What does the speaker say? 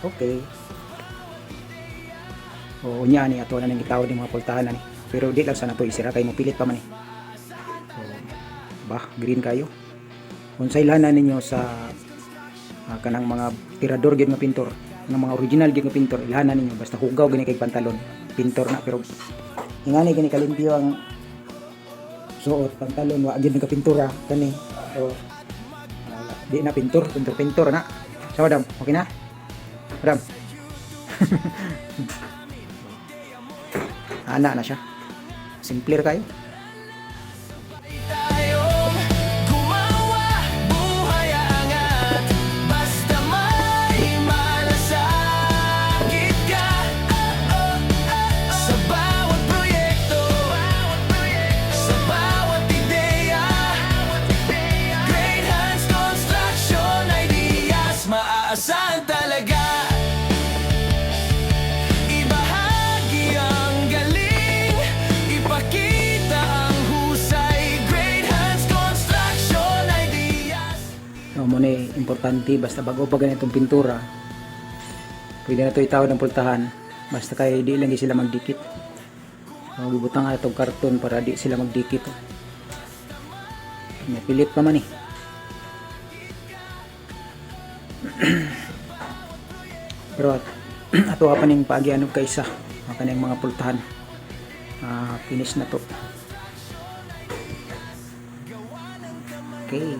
Okay. O unya ni ato na nang gitawad ng mga pultahan ni. Pero di lang sa nato isira kay mo pilit pa man ni. So, green kayo. Unsay lahanan ninyo sa kanang mga tirador gyud nga pintor, ng mga original gyud nga pintor, ilahanan ninyo basta hugaw gani kay pantalon, pintor na pero ingani gani kalimpyo ang suot pantalon wa gyud nga pintura kani. So di na pintor na. So madam, okay na? Madam. Ana na siya. Simpler kayo. Saan talaga ibahagi ang galing, ipakita ang husay, Great Hands Construction Ideas. No, mo ni importante basta bago pa ganitong pintura. Pwede na to itawad ng pultahan basta kay di lang sila magdikit. Gibutang atong karton para di sila magdikit. Napilit pa man eh. Pero ato pa ning paagianog kaysa kaning mga pultahan. Finish na to. Okay.